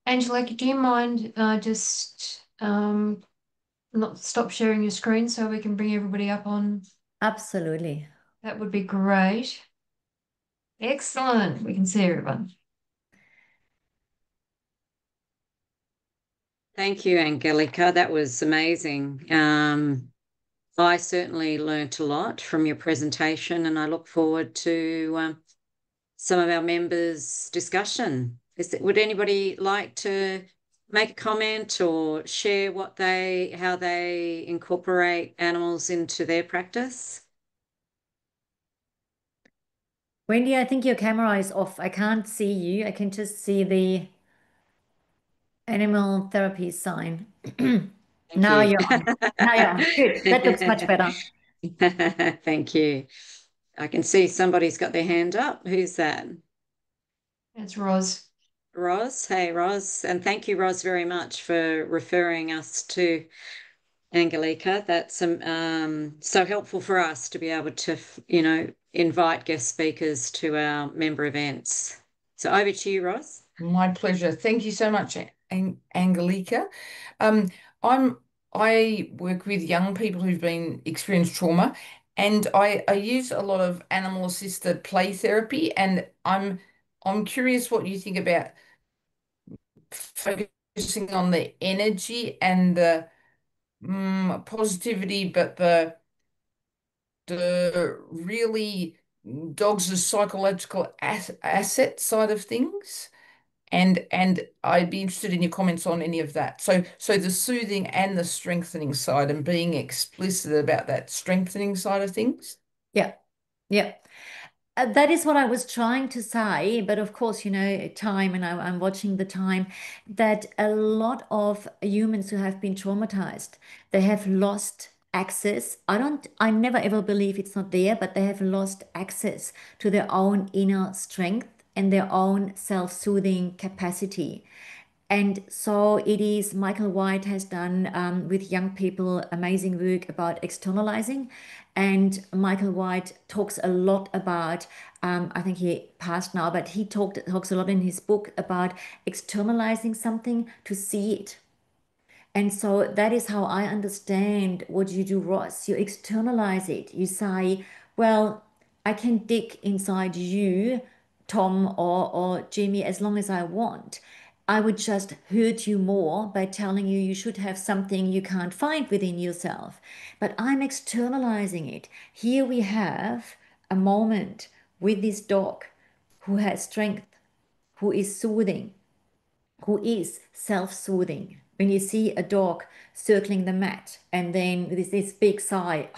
Angelica, do you mind just not stop sharing your screen so we can bring everybody up on? Absolutely. That would be great. Excellent. We can see everyone. Thank you, Angelica. That was amazing. I certainly learnt a lot from your presentation, and I look forward to some of our members' discussion. Would anybody like to make a comment or share how they incorporate animals into their practice? Wendy, I think your camera is off. I can't see you. I can just see the animal therapy sign. Thank Now you. you're on. Now you're on. Good. That looks much better. Thank you. I can see somebody's got their hand up. Who's that? It's Roz. Roz. Hey, Roz. And thank you, Roz, very much for referring us to Angelica. That's so helpful for us to be able to, invite guest speakers to our member events. So over to you, Roz. My pleasure. Thank you so much, Angelica. Um, I work with young people who've been experienced trauma, And I use a lot of animal assisted play therapy, and I'm curious what you think about focusing on the energy and the positivity, but the really dogs' psychological asset side of things. And I'd be interested in your comments on any of that. So the soothing and the strengthening side, and being explicit about that strengthening side of things. Yeah. Yeah. That is what I was trying to say, but of course, time, and I'm watching the time, that a lot of humans who have been traumatized, they have lost access. I never ever believe it's not there, but they have lost access to their own inner strength and their own self-soothing capacity. And so it is, Michael White has done with young people amazing work about externalizing. And Michael White talks a lot about, I think he passed now, but he talks a lot in his book about externalizing something to see it. And so that is how I understand what you do, Ross. You externalize it. You say, well, I can dig inside you, Tom or Jamie, as long as I want. I would just hurt you more by telling you you should have something you can't find within yourself. But I'm externalizing it. Here we have a moment with this dog who has strength, who is soothing, who is self-soothing. When you see a dog circling the mat and then with this big sigh,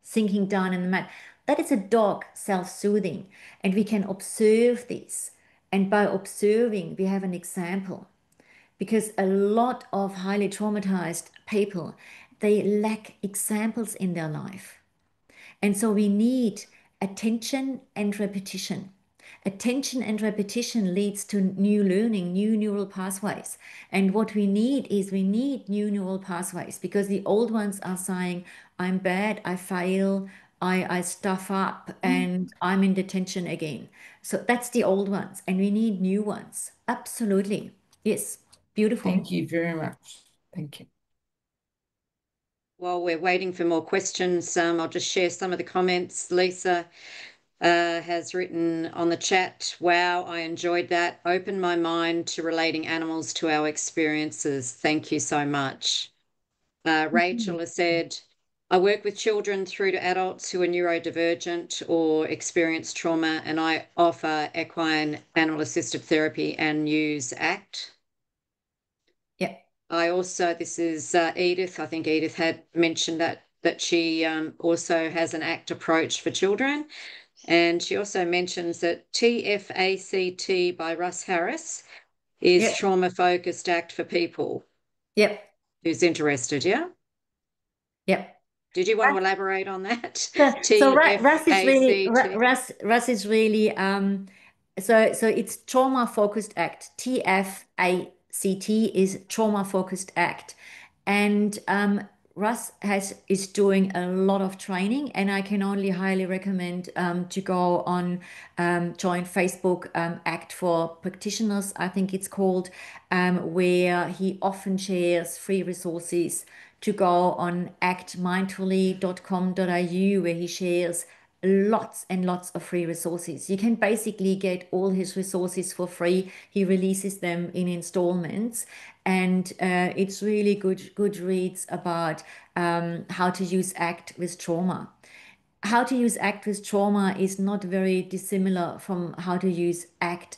sinking down in the mat, that is a dog self-soothing. And we can observe this. And by observing, we have an example. Because a lot of highly traumatized people, they lack examples in their life. And so we need attention and repetition. Attention and repetition leads to new learning, new neural pathways. And what we need is we need new neural pathways because the old ones are saying, I'm bad, I fail, I stuff up, and I'm in detention again. So that's the old ones, and we need new ones. Absolutely. Yes. Beautiful. Thank you very much. Thank you. While we're waiting for more questions, I'll just share some of the comments. Lisa has written on the chat, wow, I enjoyed that. Opened my mind to relating animals to our experiences. Thank you so much. Rachel has said, I work with children through to adults who are neurodivergent or experience trauma, and I offer equine animal assisted therapy and use ACT. Yeah. I also, this is Edith. I think Edith had mentioned that she also has an ACT approach for children. And she also mentions that TFACT by Russ Harris is Yep. trauma-focused ACT for people. Yep. Who's interested, yeah? Yep. Did you want to elaborate on that? So Russ is really TFACT. Russ is really so it's trauma focused act. TFACT is trauma focused act, and Russ is doing a lot of training, and I can only highly recommend to go on join Facebook Act for Practitioners, I think it's called, where he often shares free resources to go on actmindfully.com.au where he shares lots and lots of free resources. You can basically get all his resources for free. He releases them in installments, and it's really good reads about how to use ACT with trauma. How to use ACT with trauma is not very dissimilar from how to use ACT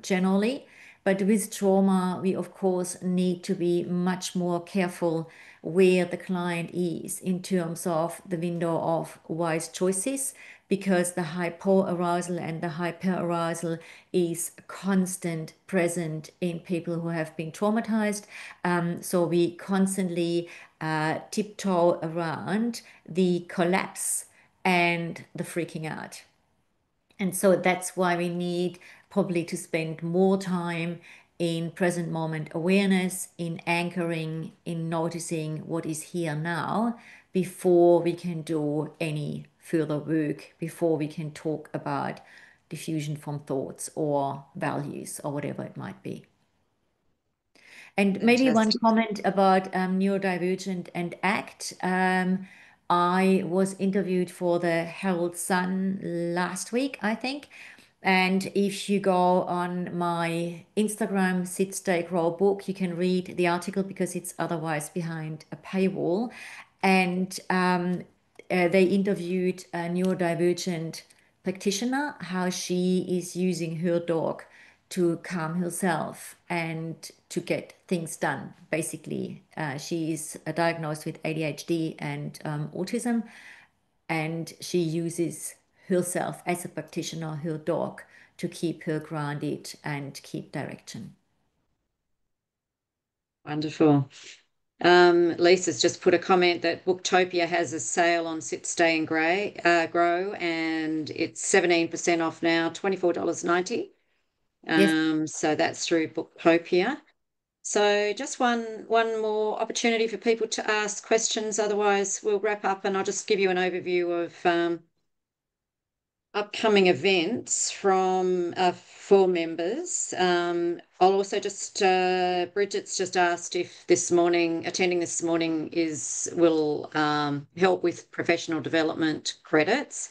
generally. But with trauma, we of course need to be much more careful where the client is in terms of the window of wise choices, because the hypoarousal and the hyperarousal is constant present in people who have been traumatized. So we constantly tiptoe around the collapse and the freaking out. And so that's why we need probably to spend more time in present moment awareness, in anchoring, in noticing what is here now before we can do any further work, before we can talk about diffusion from thoughts or values or whatever it might be. And maybe one Fantastic. comment about neurodivergent and ACT. I was interviewed for the Herald Sun last week, I think. And if you go on my Instagram, Sit, Stay, Grow book, you can read the article because it's otherwise behind a paywall. And they interviewed a neurodivergent practitioner, how she is using her dog to calm herself and to get things done. Basically, she is diagnosed with ADHD and autism, and she uses herself as a practitioner, her dog, to keep her grounded and keep direction. Wonderful. Lisa's just put a comment that Booktopia has a sale on Sit, Stay and Grow, and it's 17% off now, $24.90. Yes. So that's through Booktopia. So just one more opportunity for people to ask questions. Otherwise, we'll wrap up, and I'll just give you an overview of upcoming events for members. I'll also just Bridget's just asked if attending this morning will help with professional development credits.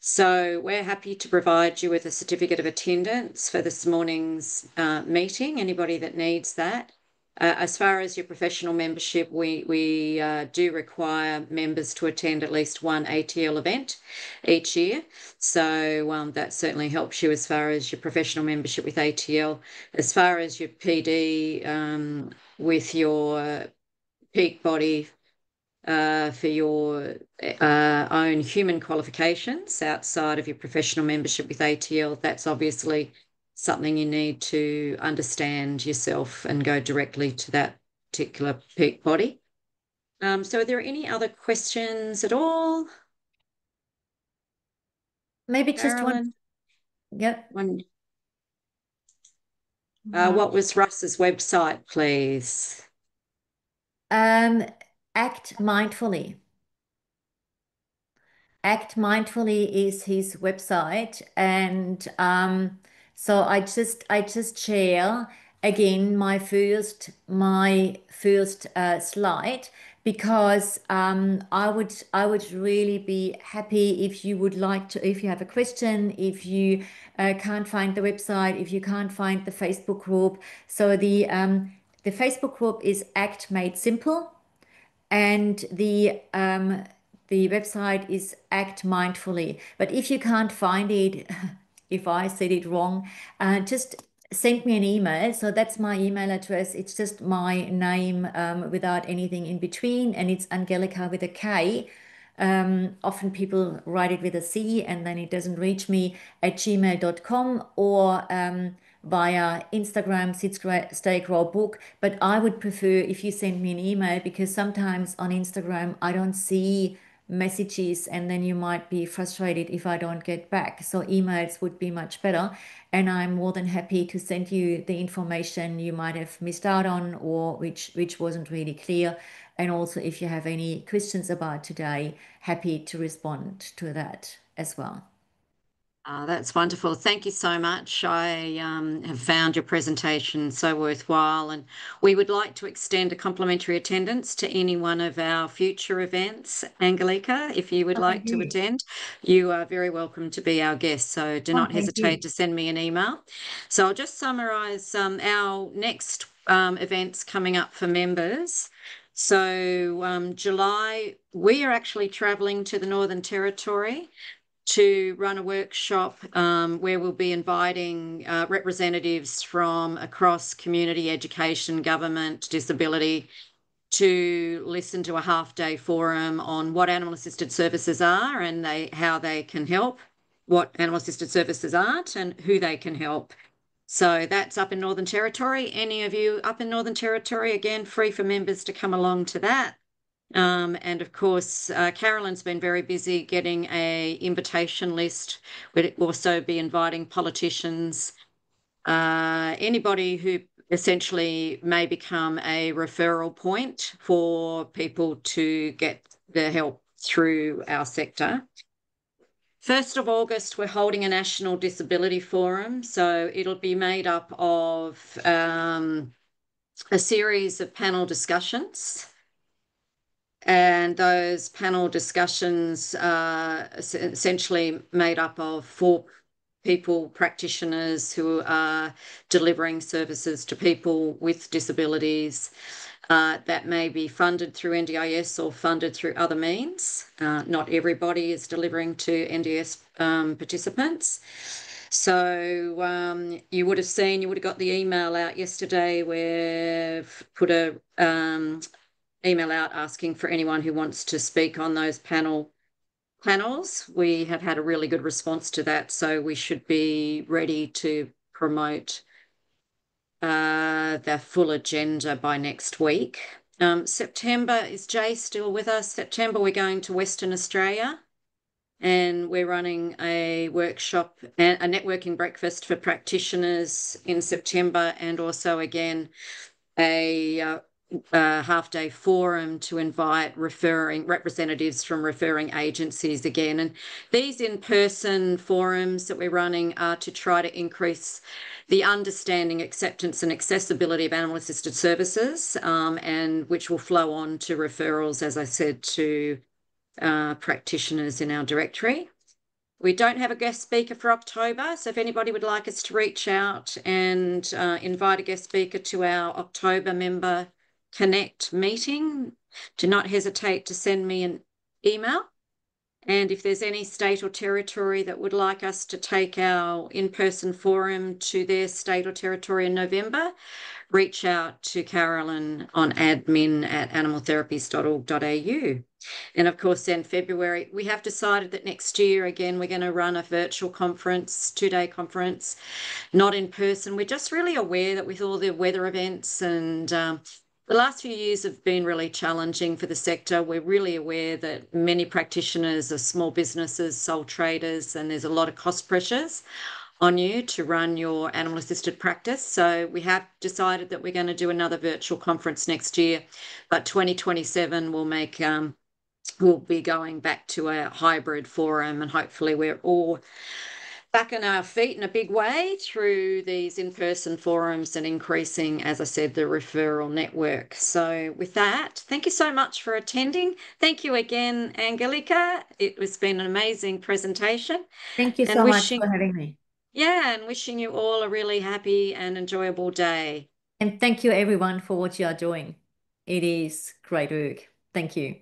So we're happy to provide you with a certificate of attendance for this morning's meeting, anybody that needs that. As far as your professional membership, we do require members to attend at least one ATL event each year. So that certainly helps you as far as your professional membership with ATL. As far as your PD with your peak body for your own human qualifications outside of your professional membership with ATL, that's obviously something you need to understand yourself and go directly to that particular peak body. So are there any other questions at all? Maybe just one. Carolyn? Yep. One. What was Russ's website, please? Act mindfully. Act Mindfully is his website, and so I just share again my first slide, because I would really be happy if you would like to, if you have a question, if you can't find the website, if you can't find the Facebook group. So the Facebook group is Act Made Simple, and the website is Act Mindfully. But if you can't find it, if I said it wrong, just send me an email. So that's my email address. It's just my name without anything in between, and it's Angelica with a K. Often people write it with a C and then it doesn't reach me, at gmail.com, or via Instagram, Sit, Stay, Grow book. But I would prefer if you send me an email, because sometimes on Instagram I don't see messages, and then you might be frustrated if I don't get back. So emails would be much better, and I'm more than happy to send you the information you might have missed out on, or which wasn't really clear. And also, if you have any questions about today, happy to respond to that as well. That's wonderful. Thank you so much. I have found your presentation so worthwhile, and we would like to extend a complimentary attendance to any one of our future events. Angelica, if you would like to attend, you are very welcome to be our guest. So do not hesitate to send me an email. So I'll just summarise our next events coming up for members. So July, we are actually travelling to the Northern Territory to run a workshop where we'll be inviting representatives from across community, education, government, disability, to listen to a half-day forum on what animal assisted services are and how they can help, what animal assisted services aren't, and who they can help. So that's up in Northern Territory. Any of you up in Northern Territory, again, free for members to come along to that. And of course, Carolyn's been very busy getting a invitation list. We'd also be inviting politicians, anybody who essentially may become a referral point for people to get the help through our sector. 1st of August, we're holding a National Disability Forum. So it'll be made up of a series of panel discussions. And those panel discussions are essentially made up of 4 practitioners who are delivering services to people with disabilities that may be funded through NDIS or funded through other means. Not everybody is delivering to NDS participants. So you would have got the email out yesterday. We've put a email out asking for anyone who wants to speak on those panels. We have had a really good response to that, so we should be ready to promote the full agenda by next week. September, is Jay still with us? September, we're going to Western Australia and we're running a workshop, a networking breakfast for practitioners in September, and also again a half-day forum to invite representatives from referring agencies again. And these in-person forums that we're running are to try to increase the understanding, acceptance and accessibility of animal-assisted services, and which will flow on to referrals, as I said, to practitioners in our directory. We don't have a guest speaker for October, so if anybody would like us to reach out and invite a guest speaker to our October member Connect meeting, do not hesitate to send me an email. And if there's any state or territory that would like us to take our in-person forum to their state or territory in November, reach out to Carolyn on admin@animaltherapies.org.au. And of course, then February, we have decided that next year, again, we're going to run a virtual conference, 2-day conference, not in person. We're just really aware that with all the weather events and the last few years have been really challenging for the sector. We're really aware that many practitioners are small businesses, sole traders, and there's a lot of cost pressures on you to run your animal assisted practice. So we have decided that we're going to do another virtual conference next year, but 2027 we'll be going back to a hybrid forum, and hopefully we're all back on our feet in a big way through these in-person forums and increasing, as I said, the referral network. So with that, thank you so much for attending. Thank you again, Angelica. It has been an amazing presentation. Thank you And so much for having me. Yeah, and wishing you all a really happy and enjoyable day. And thank you everyone for what you are doing. It is great work. Thank you.